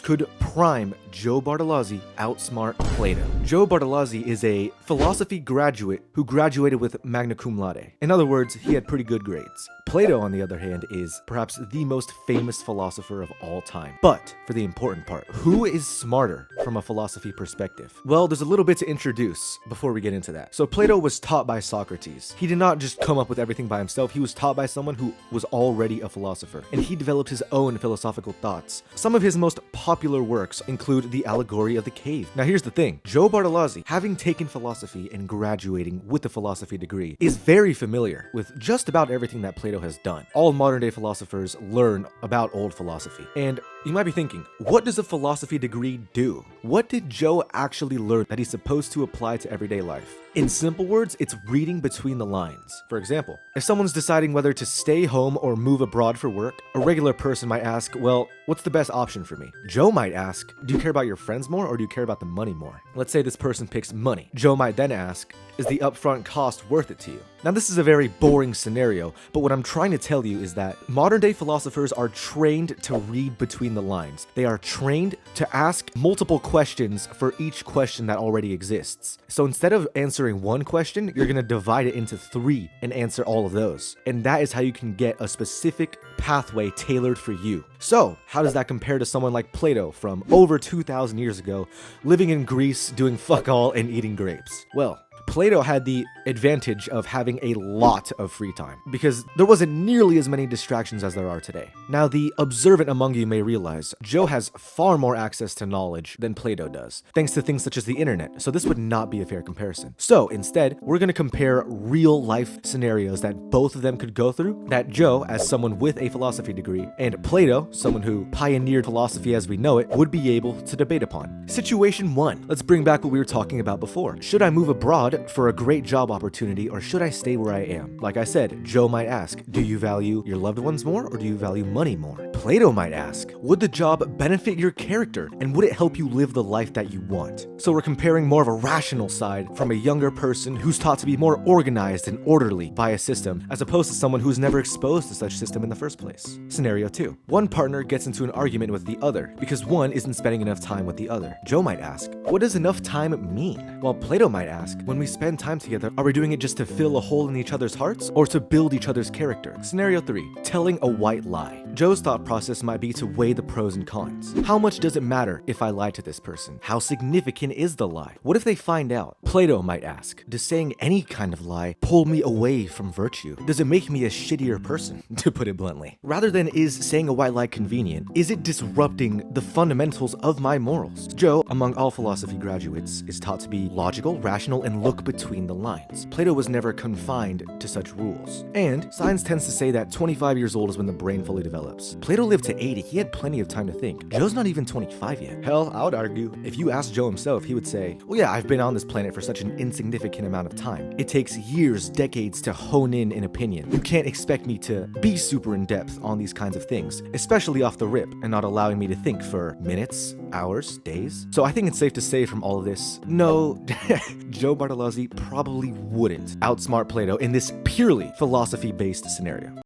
could prime Joe Bartolozzi outsmart Plato. Joe Bartolozzi is a philosophy graduate who graduated with magna cum laude. In other words, he had pretty good grades. Plato, on the other hand, is perhaps the most famous philosopher of all time. But for the important part, who is smarter from a philosophy perspective? Well, there's a little bit to introduce before we get into that. So Plato was taught by Socrates. He did not just come up with everything by himself. He was taught by someone who was already a philosopher, and he developed his own philosophical thoughts. Some of his most popular works include the Allegory of the Cave. Now here's the thing, Joe Bartolozzi, having taken philosophy and graduating with a philosophy degree, is very familiar with just about everything that Plato has done. All modern day philosophers learn about old philosophy. And you might be thinking, what does a philosophy degree do? What did Joe actually learn that he's supposed to apply to everyday life? In simple words, it's reading between the lines. For example, if someone's deciding whether to stay home or move abroad for work, a regular person might ask, well, what's the best option for me? Joe might ask, do you care about your friends more or do you care about the money more? Let's say this person picks money. Joe might then ask, is the upfront cost worth it to you? Now this is a very boring scenario, but what I'm trying to tell you is that modern day philosophers are trained to read between the lines. They are trained to ask multiple questions for each question that already exists. So instead of answering one question, you're gonna divide it into three and answer all of those. And that is how you can get a specific pathway tailored for you. So how does that compare to someone like Plato from over 2,000 years ago, living in Greece, doing fuck all and eating grapes? Well, Plato had the advantage of having a lot of free time because there wasn't nearly as many distractions as there are today. Now, the observant among you may realize Joe has far more access to knowledge than Plato does, thanks to things such as the internet, so this would not be a fair comparison. So instead, we're going to compare real life scenarios that both of them could go through, that Joe, as someone with a philosophy degree, and Plato, someone who pioneered philosophy as we know it, would be able to debate upon. Situation 1. Let's bring back what we were talking about before. Should I move abroad for a great job opportunity, or should I stay where I am? Like I said, Joe might ask, do you value your loved ones more or do you value money more? Plato might ask, would the job benefit your character and would it help you live the life that you want? So we're comparing more of a rational side from a younger person who's taught to be more organized and orderly by a system, as opposed to someone who's never exposed to such system in the first place. Scenario 2. One partner gets into an argument with the other because one isn't spending enough time with the other. Joe might ask, what does enough time mean? While Plato might ask, when we spend time together, are we doing it just to fill a hole in each other's hearts or to build each other's character? Scenario 3. Telling a white lie. Joe's thought process might be to weigh the pros and cons. How much does it matter if I lie to this person? How significant is the lie? What if they find out? Plato might ask, does saying any kind of lie pull me away from virtue? Does it make me a shittier person, to put it bluntly? Rather than is saying a white lie convenient, is it disrupting the fundamentals of my morals? Joe, among all philosophy graduates, is taught to be logical, rational, and look between the lines. Plato was never confined to such rules. And science tends to say that 25 years old is when the brain fully develops. Plato lived to 80, he had plenty of time to think. Joe's not even 25 yet. Hell, I would argue, if you ask Joe himself, he would say, well yeah, I've been on this planet for such an insignificant amount of time. It takes years, decades to hone in an opinion. You can't expect me to be super in depth on these kinds of things, especially off the rip, and not allowing me to think for minutes, hours, days. So I think it's safe to say from all of this, no, Joe Bartolozzi probably wouldn't outsmart Plato in this purely philosophy-based scenario.